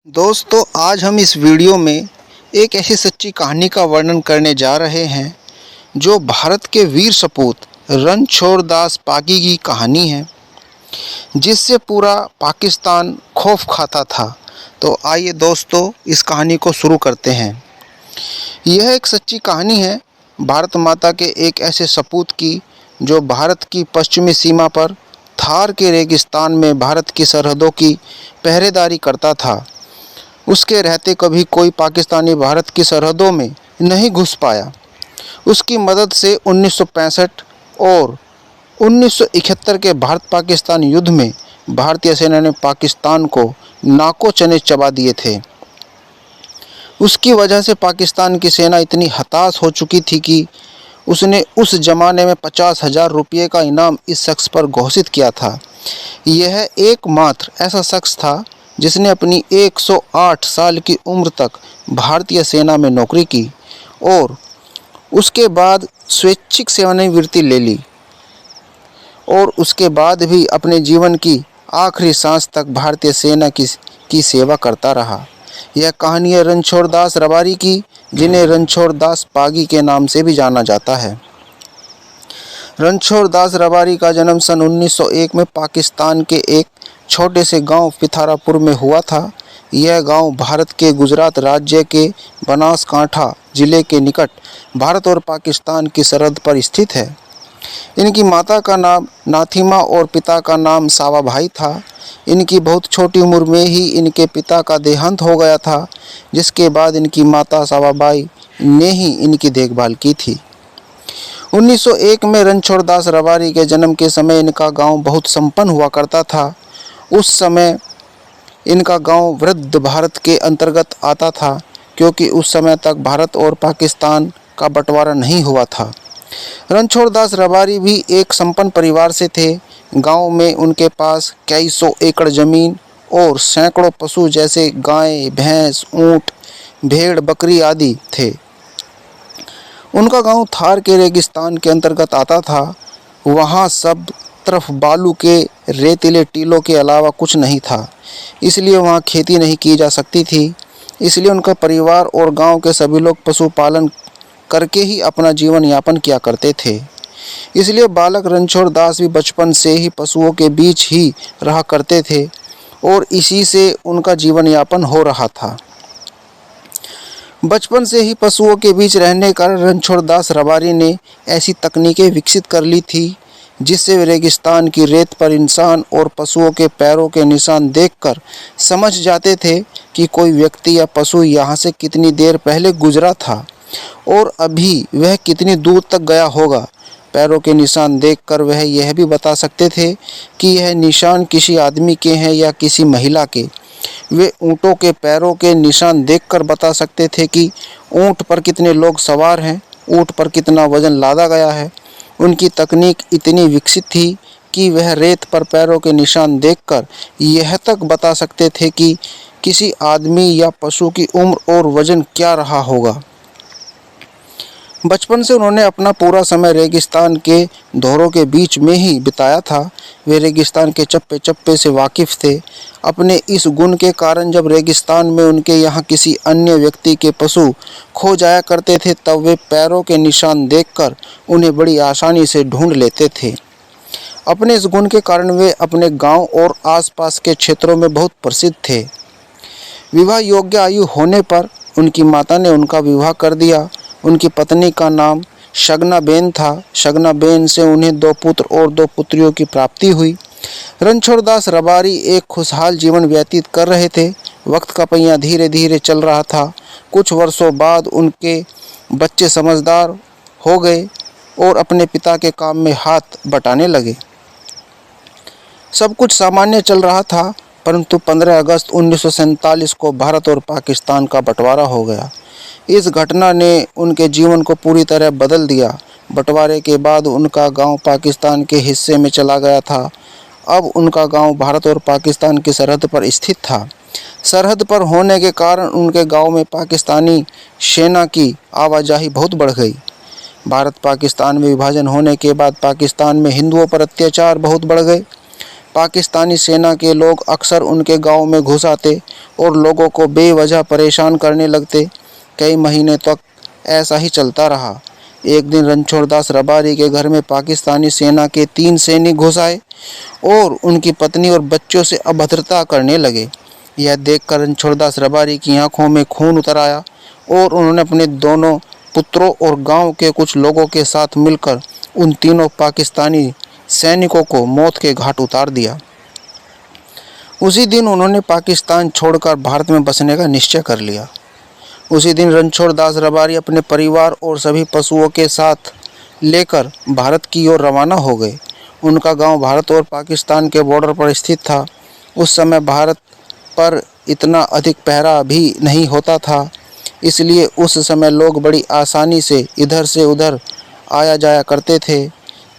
दोस्तों, आज हम इस वीडियो में एक ऐसी सच्ची कहानी का वर्णन करने जा रहे हैं जो भारत के वीर सपूत रणछोड़ दास पागी की कहानी है, जिससे पूरा पाकिस्तान खौफ खाता था। तो आइए दोस्तों, इस कहानी को शुरू करते हैं। यह एक सच्ची कहानी है भारत माता के एक ऐसे सपूत की जो भारत की पश्चिमी सीमा पर थार के रेगिस्तान में भारत की सरहदों की पहरेदारी करता था। उसके रहते कभी कोई पाकिस्तानी भारत की सरहदों में नहीं घुस पाया। उसकी मदद से 1965 और 1971 के भारत पाकिस्तान युद्ध में भारतीय सेना ने पाकिस्तान को नाको चने चबा दिए थे। उसकी वजह से पाकिस्तान की सेना इतनी हताश हो चुकी थी कि उसने उस जमाने में 50,000 रुपये का इनाम इस शख्स पर घोषित किया था। यह एकमात्र ऐसा शख्स था जिसने अपनी 108 साल की उम्र तक भारतीय सेना में नौकरी की और उसके बाद स्वैच्छिक सेवानिवृत्ति ले ली और उसके बाद भी अपने जीवन की आखिरी सांस तक भारतीय सेना की सेवा करता रहा। यह कहानी है रणछोड़ दास रबारी की, जिन्हें रणछोड़ दास पागी के नाम से भी जाना जाता है। रणछोड़ दास रबारी का जन्म सन 1901 में पाकिस्तान के एक छोटे से गांव पिथौरापुर में हुआ था। यह गांव भारत के गुजरात राज्य के बनासकांठा जिले के निकट भारत और पाकिस्तान की सरहद पर स्थित है। इनकी माता का नाम नाथिमा और पिता का नाम सावाभाई था। इनकी बहुत छोटी उम्र में ही इनके पिता का देहांत हो गया था, जिसके बाद इनकी माता सावाबाई ने ही इनकी देखभाल की थी। 1901 में रणछोड़ दास रबारी के जन्म के समय इनका गांव बहुत संपन्न हुआ करता था। उस समय इनका गांव वृद्ध भारत के अंतर्गत आता था, क्योंकि उस समय तक भारत और पाकिस्तान का बंटवारा नहीं हुआ था। रणछोड़ दास रबारी भी एक संपन्न परिवार से थे। गांव में उनके पास कई सौ एकड़ जमीन और सैकड़ों पशु जैसे गाय, भैंस, ऊंट, भेड़, बकरी आदि थे। उनका गांव थार के रेगिस्तान के अंतर्गत आता था। वहां सब तरफ बालू के रेतीले टीलों के अलावा कुछ नहीं था, इसलिए वहां खेती नहीं की जा सकती थी। इसलिए उनका परिवार और गांव के सभी लोग पशुपालन करके ही अपना जीवन यापन किया करते थे। इसलिए बालक रणछोड़ दास भी बचपन से ही पशुओं के बीच ही रहा करते थे और इसी से उनका जीवन यापन हो रहा था। बचपन से ही पशुओं के बीच रहने का रणछोड़ दास रबारी ने ऐसी तकनीकें विकसित कर ली थी जिससे वे रेगिस्तान की रेत पर इंसान और पशुओं के पैरों के निशान देखकर समझ जाते थे कि कोई व्यक्ति या पशु यहाँ से कितनी देर पहले गुजरा था और अभी वह कितनी दूर तक गया होगा। पैरों के निशान देखकर वह यह भी बता सकते थे कि यह निशान किसी आदमी के हैं या किसी महिला के। वे ऊँटों के पैरों के निशान देखकर बता सकते थे कि ऊँट पर कितने लोग सवार हैं, ऊँट पर कितना वजन लादा गया है। उनकी तकनीक इतनी विकसित थी कि वह रेत पर पैरों के निशान देखकर यह तक बता सकते थे कि किसी आदमी या पशु की उम्र और वजन क्या रहा होगा। बचपन से उन्होंने अपना पूरा समय रेगिस्तान के दौरों के बीच में ही बिताया था। वे रेगिस्तान के चप्पे चप्पे से वाकिफ़ थे। अपने इस गुण के कारण जब रेगिस्तान में उनके यहाँ किसी अन्य व्यक्ति के पशु खो जाया करते थे, तब वे पैरों के निशान देखकर उन्हें बड़ी आसानी से ढूंढ लेते थे। अपने इस गुण के कारण वे अपने गांव और आसपास के क्षेत्रों में बहुत प्रसिद्ध थे। विवाह योग्य आयु होने पर उनकी माता ने उनका विवाह कर दिया। उनकी पत्नी का नाम शगना बेन था। शगना बेन से उन्हें 2 पुत्र और 2 पुत्रियों की प्राप्ति हुई। रणछोड़ दास रबारी एक खुशहाल जीवन व्यतीत कर रहे थे। वक्त का पहिया धीरे धीरे चल रहा था। कुछ वर्षों बाद उनके बच्चे समझदार हो गए और अपने पिता के काम में हाथ बटाने लगे। सब कुछ सामान्य चल रहा था, परंतु 15 अगस्त 1947 को भारत और पाकिस्तान का बंटवारा हो गया। इस घटना ने उनके जीवन को पूरी तरह बदल दिया। बंटवारे के बाद उनका गांव पाकिस्तान के हिस्से में चला गया था। अब उनका गांव भारत और पाकिस्तान की सरहद पर स्थित था। सरहद पर होने के कारण उनके गांव में पाकिस्तानी सेना की आवाजाही बहुत बढ़ गई। भारत पाकिस्तान में विभाजन होने के बाद पाकिस्तान में हिंदुओं पर अत्याचार बहुत बढ़ गए। पाकिस्तानी सेना के लोग अक्सर उनके गांव में घुस आते और लोगों को बेवजह परेशान करने लगते। कई महीने तक ऐसा ही चलता रहा। एक दिन रणछोड़ दास रबारी के घर में पाकिस्तानी सेना के 3 सैनिक घुस आए और उनकी पत्नी और बच्चों से अभद्रता करने लगे। यह देखकर रणछोड़ दास रबारी की आंखों में खून उतर आया और उन्होंने अपने दोनों पुत्रों और गांव के कुछ लोगों के साथ मिलकर उन तीनों पाकिस्तानी सैनिकों को मौत के घाट उतार दिया। उसी दिन उन्होंने पाकिस्तान छोड़कर भारत में बसने का निश्चय कर लिया। उसी दिन रणछोड़ दास रबारी अपने परिवार और सभी पशुओं के साथ लेकर भारत की ओर रवाना हो गए। उनका गांव भारत और पाकिस्तान के बॉर्डर पर स्थित था। उस समय भारत पर इतना अधिक पहरा भी नहीं होता था, इसलिए उस समय लोग बड़ी आसानी से इधर से उधर आया जाया करते थे।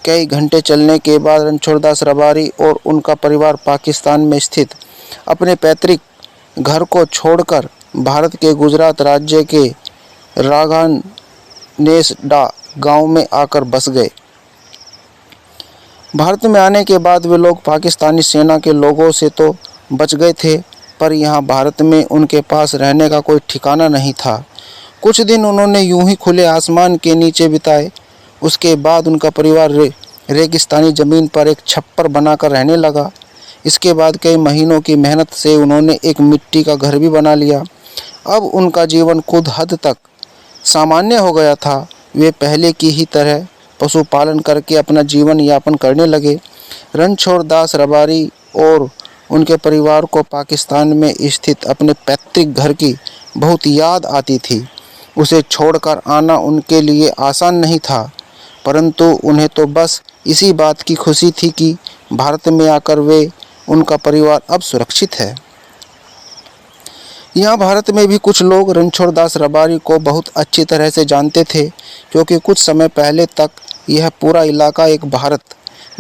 कई घंटे चलने के बाद रणछोड़ दास रबारी और उनका परिवार पाकिस्तान में स्थित अपने पैतृक घर को छोड़कर भारत के गुजरात राज्य के राघानेसडा गांव में आकर बस गए। भारत में आने के बाद वे लोग पाकिस्तानी सेना के लोगों से तो बच गए थे, पर यहाँ भारत में उनके पास रहने का कोई ठिकाना नहीं था। कुछ दिन उन्होंने यूं ही खुले आसमान के नीचे बिताए। उसके बाद उनका परिवार रेगिस्तानी ज़मीन पर एक छप्पर बनाकर रहने लगा। इसके बाद कई महीनों की मेहनत से उन्होंने एक मिट्टी का घर भी बना लिया। अब उनका जीवन कुछ हद तक सामान्य हो गया था। वे पहले की ही तरह पशुपालन करके अपना जीवन यापन करने लगे। रणछोड़ दास रबारी और उनके परिवार को पाकिस्तान में स्थित अपने पैतृक घर की बहुत याद आती थी। उसे छोड़कर आना उनके लिए आसान नहीं था, परंतु उन्हें तो बस इसी बात की खुशी थी कि भारत में आकर वे उनका परिवार अब सुरक्षित है। यहाँ भारत में भी कुछ लोग रणछोड़ दास रबारी को बहुत अच्छी तरह से जानते थे, क्योंकि कुछ समय पहले तक यह पूरा इलाका एक भारत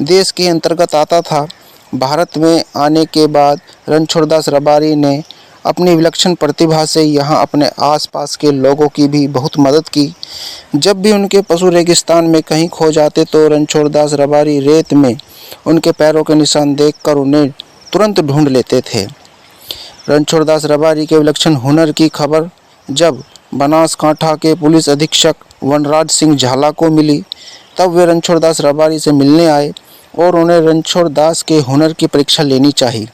देश के अंतर्गत आता था। भारत में आने के बाद रणछोड़ दास रबारी ने अपनी विलक्षण प्रतिभा से यहाँ अपने आसपास के लोगों की भी बहुत मदद की। जब भी उनके पशु रेगिस्तान में कहीं खो जाते तो रणछोड़ दास रबारी रेत में उनके पैरों के निशान देखकर उन्हें तुरंत ढूंढ लेते थे। रणछोड़ दास रबारी के विलक्षण हुनर की खबर जब बनासकांठा के पुलिस अधीक्षक वनराज सिंह झाला को मिली, तब वे रणछोड़ दास रबारी से मिलने आए और उन्हें रणछोड़ दास के हुनर की परीक्षा लेनी चाहिए।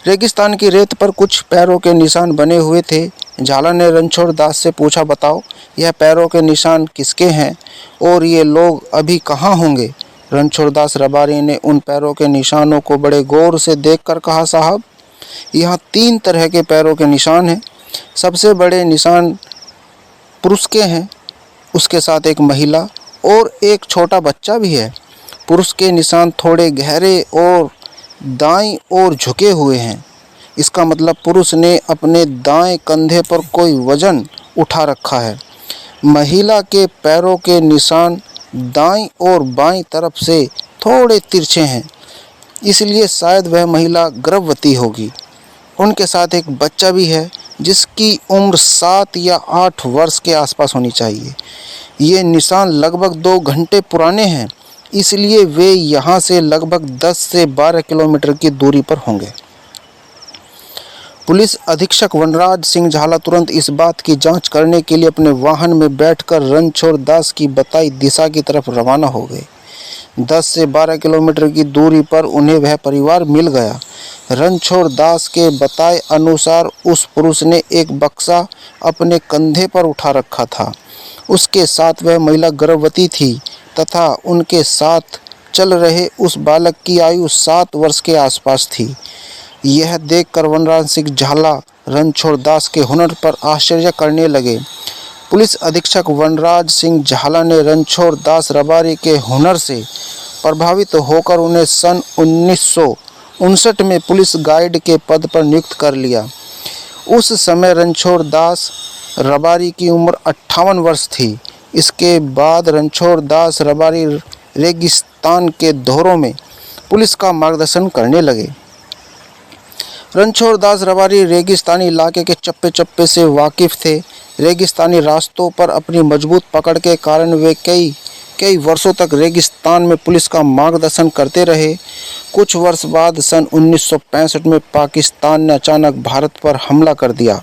रेगिस्तान की रेत पर कुछ पैरों के निशान बने हुए थे। झाला ने रणछोड़ दास से पूछा, बताओ यह पैरों के निशान किसके हैं और ये लोग अभी कहाँ होंगे? रणछोड़ दास रबारी ने उन पैरों के निशानों को बड़े गौर से देखकर कहा, साहब यहाँ 3 तरह के पैरों के निशान हैं। सबसे बड़े निशान पुरुष के हैं, उसके साथ एक महिला और एक छोटा बच्चा भी है। पुरुष के निशान थोड़े गहरे और दाईं ओर झुके हुए हैं। इसका मतलब पुरुष ने अपने दाएं कंधे पर कोई वजन उठा रखा है। महिला के पैरों के निशान दाईं और बाईं तरफ से थोड़े तिरछे हैं, इसलिए शायद वह महिला गर्भवती होगी। उनके साथ एक बच्चा भी है जिसकी उम्र 7 या 8 वर्ष के आसपास होनी चाहिए। ये निशान लगभग 2 घंटे पुराने हैं, इसलिए वे यहाँ से लगभग 10 से 12 किलोमीटर की दूरी पर होंगे। पुलिस अधीक्षक वनराज सिंह झाला तुरंत इस बात की जांच करने के लिए अपने वाहन में बैठकर रणछोड़ दास की बताई दिशा की तरफ रवाना हो गए। 10 से 12 किलोमीटर की दूरी पर उन्हें वह परिवार मिल गया। रणछोड़ दास के बताए अनुसार उस पुरुष ने एक बक्सा अपने कंधे पर उठा रखा था। उसके साथ वह महिला गर्भवती थी तथा उनके साथ चल रहे उस बालक की आयु 7 वर्ष के आसपास थी। यह देखकर वनराज सिंह झाला रणछोड़ दास के हुनर पर आश्चर्य करने लगे। पुलिस अधीक्षक वनराज सिंह झाला ने रणछोड़ दास रबारी के हुनर से प्रभावित होकर उन्हें सन 1959 में पुलिस गाइड के पद पर नियुक्त कर लिया। उस समय रणछोड़ दास रबारी की उम्र 58 वर्ष थी। इसके बाद रणछोड़ दास रबारी रेगिस्तान के दौरों में पुलिस का मार्गदर्शन करने लगे। रणछोड़ दास रबारी रेगिस्तानी इलाके के चप्पे चप्पे से वाकिफ थे। रेगिस्तानी रास्तों पर अपनी मजबूत पकड़ के कारण वे कई कई वर्षों तक रेगिस्तान में पुलिस का मार्गदर्शन करते रहे। कुछ वर्ष बाद सन 1965 में पाकिस्तान ने अचानक भारत पर हमला कर दिया।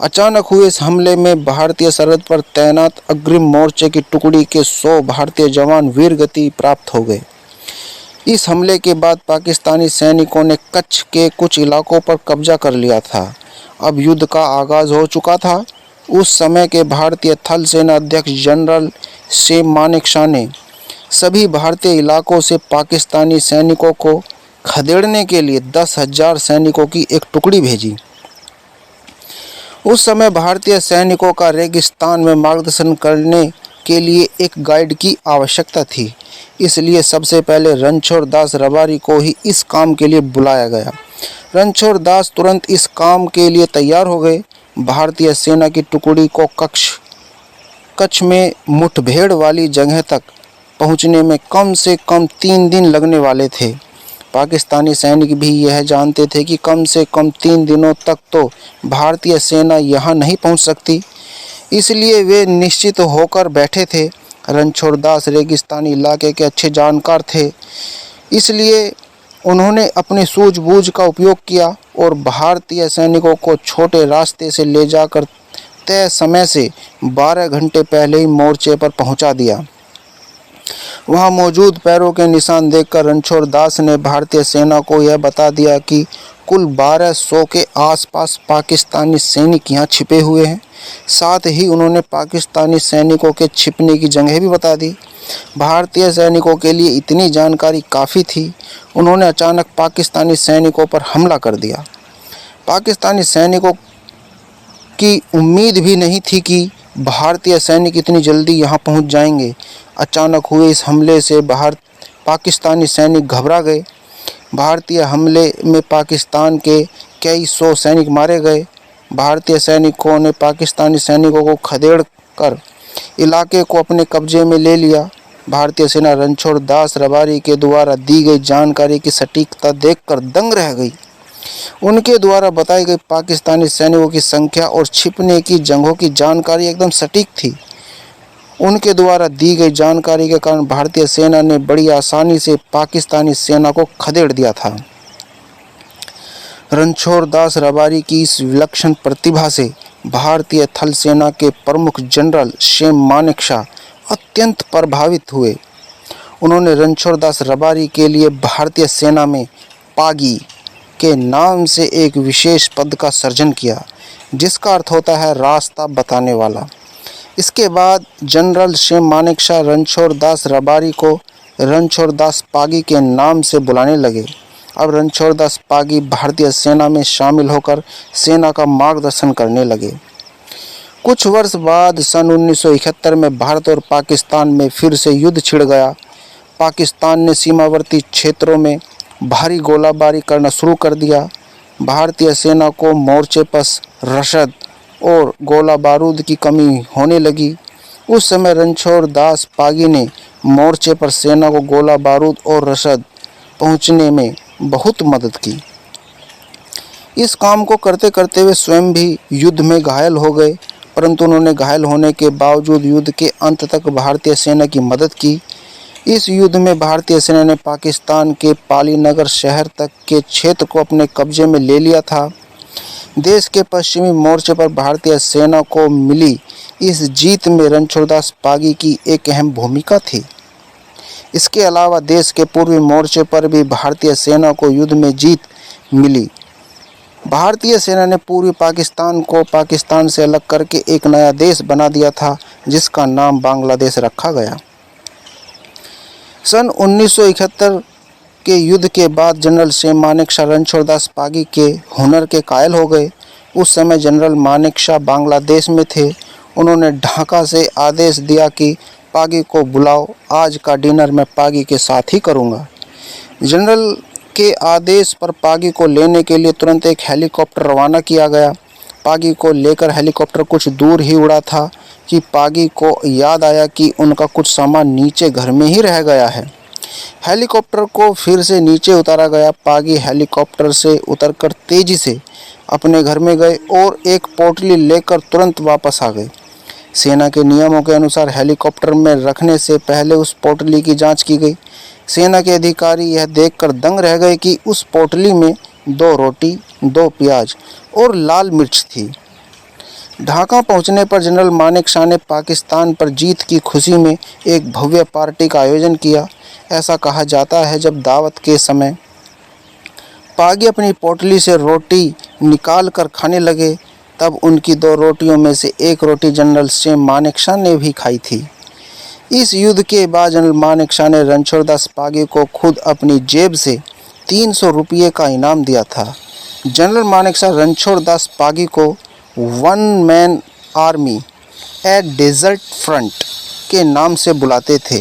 अचानक हुए इस हमले में भारतीय सरहद पर तैनात अग्रिम मोर्चे की टुकड़ी के 100 भारतीय जवान वीरगति प्राप्त हो गए। इस हमले के बाद पाकिस्तानी सैनिकों ने कच्छ के कुछ इलाकों पर कब्जा कर लिया था। अब युद्ध का आगाज हो चुका था। उस समय के भारतीय थल सेना अध्यक्ष जनरल शेम मानेकशॉ ने सभी भारतीय इलाकों से पाकिस्तानी सैनिकों को खदेड़ने के लिए 10,000 सैनिकों की एक टुकड़ी भेजी। उस समय भारतीय सैनिकों का रेगिस्तान में मार्गदर्शन करने के लिए एक गाइड की आवश्यकता थी। इसलिए सबसे पहले रणछोड़ दास रबारी को ही इस काम के लिए बुलाया गया। रणछोड़ दास तुरंत इस काम के लिए तैयार हो गए। भारतीय सेना की टुकड़ी को कच्छ में मुठभेड़ वाली जगह तक पहुंचने में कम से कम 3 दिन लगने वाले थे। पाकिस्तानी सैनिक भी यह जानते थे कि कम से कम 3 दिनों तक तो भारतीय सेना यहाँ नहीं पहुँच सकती। इसलिए वे निश्चित होकर बैठे थे। रणछोड़ दास रेगिस्तानी इलाके के अच्छे जानकार थे, इसलिए उन्होंने अपनी सूझबूझ का उपयोग किया और भारतीय सैनिकों को छोटे रास्ते से ले जाकर तय समय से 12 घंटे पहले ही मोर्चे पर पहुंचा दिया। वहां मौजूद पैरों के निशान देखकर रणछोड़ दास ने भारतीय सेना को यह बता दिया कि कुल 1200 के आसपास पाकिस्तानी सैनिक यहाँ छिपे हुए हैं। साथ ही उन्होंने पाकिस्तानी सैनिकों के छिपने की जगह भी बता दी। भारतीय सैनिकों के लिए इतनी जानकारी काफ़ी थी। उन्होंने अचानक पाकिस्तानी सैनिकों पर हमला कर दिया। पाकिस्तानी सैनिकों की उम्मीद भी नहीं थी कि भारतीय सैनिक इतनी जल्दी यहाँ पहुँच जाएंगे। अचानक हुए इस हमले से पाकिस्तानी सैनिक घबरा गए। भारतीय हमले में पाकिस्तान के कई 100 सैनिक मारे गए। भारतीय सैनिकों ने पाकिस्तानी सैनिकों को खदेड़ कर इलाके को अपने कब्जे में ले लिया। भारतीय सेना रणछोड़ दास रबारी के द्वारा दी गई जानकारी की सटीकता देखकर दंग रह गई। उनके द्वारा बताई गई पाकिस्तानी सैनिकों की संख्या और छिपने की जगहों की जानकारी एकदम सटीक थी। उनके द्वारा दी गई जानकारी के कारण भारतीय सेना ने बड़ी आसानी से पाकिस्तानी सेना को खदेड़ दिया था। रणछोड़ दास रबारी की इस विलक्षण प्रतिभा से भारतीय थल सेना के प्रमुख जनरल शेम मानेकशॉ अत्यंत प्रभावित हुए। उन्होंने रणछोड़ दास रबारी के लिए भारतीय सेना में पागी के नाम से एक विशेष पद का सृजन किया, जिसका अर्थ होता है रास्ता बताने वाला। इसके बाद जनरल शेम मानेकशॉ रणछोड़ दास रबारी को रणछोड़ दास पागी के नाम से बुलाने लगे। अब रणछोड़ दास पागी भारतीय सेना में शामिल होकर सेना का मार्गदर्शन करने लगे। कुछ वर्ष बाद सन 1971 में भारत और पाकिस्तान में फिर से युद्ध छिड़ गया। पाकिस्तान ने सीमावर्ती क्षेत्रों में भारी गोलाबारी करना शुरू कर दिया। भारतीय सेना को मोर्चे पर रसद और गोला बारूद की कमी होने लगी। उस समय रणछोड़ दास पागी ने मोर्चे पर सेना को गोला बारूद और रसद पहुंचने में बहुत मदद की। इस काम को करते करते वे स्वयं भी युद्ध में घायल हो गए, परंतु उन्होंने घायल होने के बावजूद युद्ध के अंत तक भारतीय सेना की मदद की। इस युद्ध में भारतीय सेना ने पाकिस्तान के पालीनगर शहर तक के क्षेत्र को अपने कब्जे में ले लिया था। देश के पश्चिमी मोर्चे पर भारतीय सेना को मिली इस जीत में रणछोड़ दास पागी की एक अहम भूमिका थी। इसके अलावा देश के पूर्वी मोर्चे पर भी भारतीय सेना को युद्ध में जीत मिली। भारतीय सेना ने पूर्वी पाकिस्तान को पाकिस्तान से अलग करके एक नया देश बना दिया था, जिसका नाम बांग्लादेश रखा गया। सन 1971 के युद्ध के बाद जनरल शेम मानेकशॉ रणछोड़ दास पागी के हुनर के कायल हो गए। उस समय जनरल मानेकशॉ बांग्लादेश में थे। उन्होंने ढाका से आदेश दिया कि पागी को बुलाओ, आज का डिनर मैं पागी के साथ ही करूंगा। जनरल के आदेश पर पागी को लेने के लिए तुरंत एक हेलीकॉप्टर रवाना किया गया। पागी को लेकर हेलीकॉप्टर कुछ दूर ही उड़ा था कि पागी को याद आया कि उनका कुछ सामान नीचे घर में ही रह गया है। हेलीकॉप्टर को फिर से नीचे उतारा गया। पागी हेलीकॉप्टर से उतरकर तेजी से अपने घर में गए और एक पोटली लेकर तुरंत वापस आ गए। सेना के नियमों के अनुसार हेलीकॉप्टर में रखने से पहले उस पोटली की जांच की गई। सेना के अधिकारी यह देखकर दंग रह गए कि उस पोटली में 2 रोटी, 2 प्याज और लाल मिर्च थी। ढाका पहुंचने पर जनरल मानेकशॉ ने पाकिस्तान पर जीत की खुशी में एक भव्य पार्टी का आयोजन किया। ऐसा कहा जाता है जब दावत के समय पागी अपनी पोटली से रोटी निकाल कर खाने लगे, तब उनकी 2 रोटियों में से 1 रोटी जनरल सेम मानेकशॉ ने भी खाई थी। इस युद्ध के बाद जनरल मानेकशॉ ने रणछोड़ दास पागी को खुद अपनी जेब से 300 रुपये का इनाम दिया था। जनरल मानेकशॉ रणछोड़ दास पागी को 1 man army at desert front के नाम से बुलाते थे।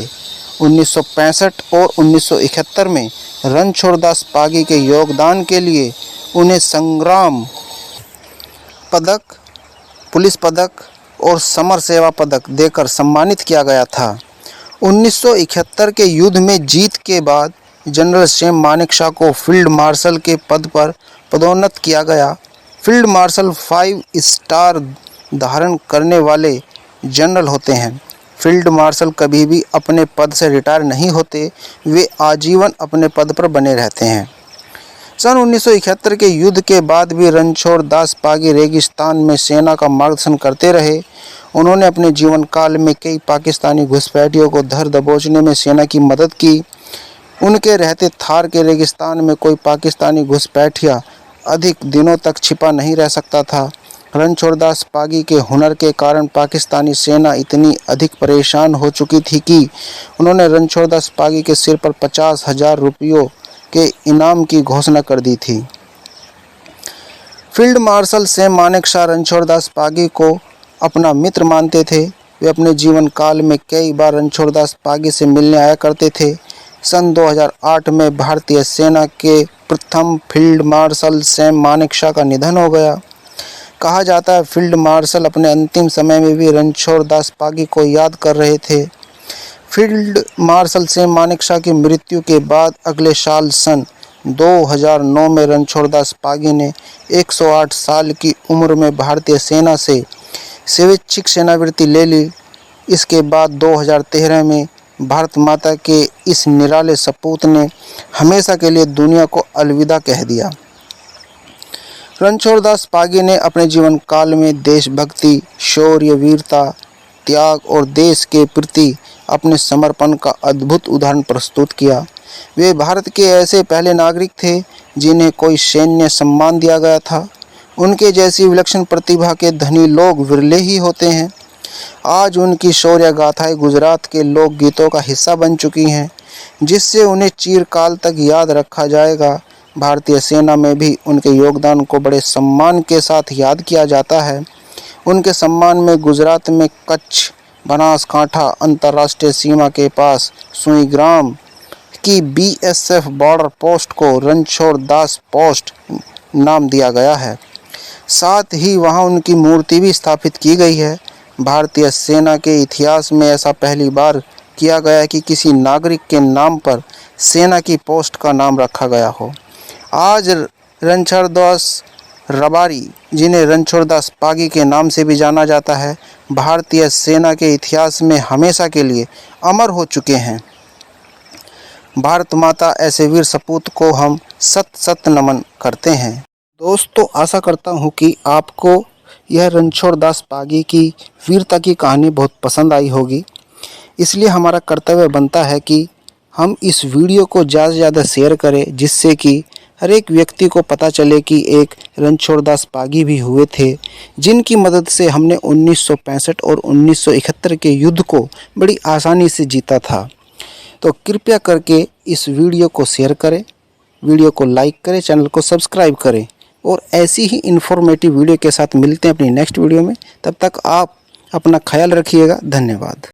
1965 और 1971 में रणछोड़ दास पागी के योगदान के लिए उन्हें संग्राम पदक, पुलिस पदक और समर सेवा पदक देकर सम्मानित किया गया था। 1971 के युद्ध में जीत के बाद जनरल सेम मानेकशॉ को फील्ड मार्शल के पद पर पदोन्नत किया गया। फील्ड मार्शल 5 स्टार धारण करने वाले जनरल होते हैं। फील्ड मार्शल कभी भी अपने पद से रिटायर नहीं होते, वे आजीवन अपने पद पर बने रहते हैं। सन 1971 के युद्ध के बाद भी रणछोड़ दास पागी रेगिस्तान में सेना का मार्गदर्शन करते रहे। उन्होंने अपने जीवन काल में कई पाकिस्तानी घुसपैठियों को धर दबोचने में सेना की मदद की। उनके रहते थार के रेगिस्तान में कोई पाकिस्तानी घुसपैठिया अधिक दिनों तक छिपा नहीं रह सकता था। रणछोड़ दास पागी के हुनर के कारण पाकिस्तानी सेना इतनी अधिक परेशान हो चुकी थी कि उन्होंने रणछोड़ दास पागी के सिर पर 50,000 रुपयों के इनाम की घोषणा कर दी थी। फील्ड मार्शल सेम मानेकशॉ रणछोड़ दास पागी को अपना मित्र मानते थे। वे अपने जीवन काल में कई बार रणछोड़ दास पागी से मिलने आया करते थे। सन 2008 में भारतीय सेना के प्रथम फील्ड मार्शल सेम मानेकशॉ का निधन हो गया। कहा जाता है फील्ड मार्शल अपने अंतिम समय में भी रणछोड़ दास पागी को याद कर रहे थे। फील्ड मार्शल सेम मानेकशॉ की मृत्यु के बाद अगले साल सन 2009 में रणछोड़ दास पागी ने 108 साल की उम्र में भारतीय सेना से स्वैच्छिक सेवानिवृत्ति ले ली। इसके बाद 2013 में भारत माता के इस निराले सपूत ने हमेशा के लिए दुनिया को अलविदा कह दिया। रणछोड़ दास पागी ने अपने जीवन काल में देशभक्ति, शौर्य, वीरता, त्याग और देश के प्रति अपने समर्पण का अद्भुत उदाहरण प्रस्तुत किया। वे भारत के ऐसे पहले नागरिक थे जिन्हें कोई सैन्य सम्मान दिया गया था। उनके जैसी विलक्षण प्रतिभा के धनी लोग विरले ही होते हैं। आज उनकी शौर्य गाथाएं गुजरात के लोकगीतों का हिस्सा बन चुकी हैं, जिससे उन्हें चिरकाल तक याद रखा जाएगा। भारतीय सेना में भी उनके योगदान को बड़े सम्मान के साथ याद किया जाता है। उनके सम्मान में गुजरात में कच्छ, बनासकांठा अंतर्राष्ट्रीय सीमा के पास सुईग्राम की BSF बॉर्डर पोस्ट को रणछोड़ दास पोस्ट नाम दिया गया है। साथ ही वहां उनकी मूर्ति भी स्थापित की गई है। भारतीय सेना के इतिहास में ऐसा पहली बार किया गया कि किसी नागरिक के नाम पर सेना की पोस्ट का नाम रखा गया हो। आज रणछोड़ दास रबारी, जिन्हें रणछोड़ दास पागी के नाम से भी जाना जाता है, भारतीय सेना के इतिहास में हमेशा के लिए अमर हो चुके हैं। भारत माता ऐसे वीर सपूत को हम सत सत नमन करते हैं। दोस्तों, आशा करता हूँ कि आपको यह रणछोड़ दास पागी की वीरता की कहानी बहुत पसंद आई होगी। इसलिए हमारा कर्तव्य बनता है कि हम इस वीडियो को ज़्यादा से ज़्यादा शेयर करें, जिससे कि हर एक व्यक्ति को पता चले कि एक रणछोड़ दास पागी भी हुए थे, जिनकी मदद से हमने 1965 और 1971 के युद्ध को बड़ी आसानी से जीता था। तो कृपया करके इस वीडियो को शेयर करें, वीडियो को लाइक करें, चैनल को सब्सक्राइब करें और ऐसी ही इन्फॉर्मेटिव वीडियो के साथ मिलते हैं अपनी नेक्स्ट वीडियो में। तब तक आप अपना ख्याल रखिएगा। धन्यवाद।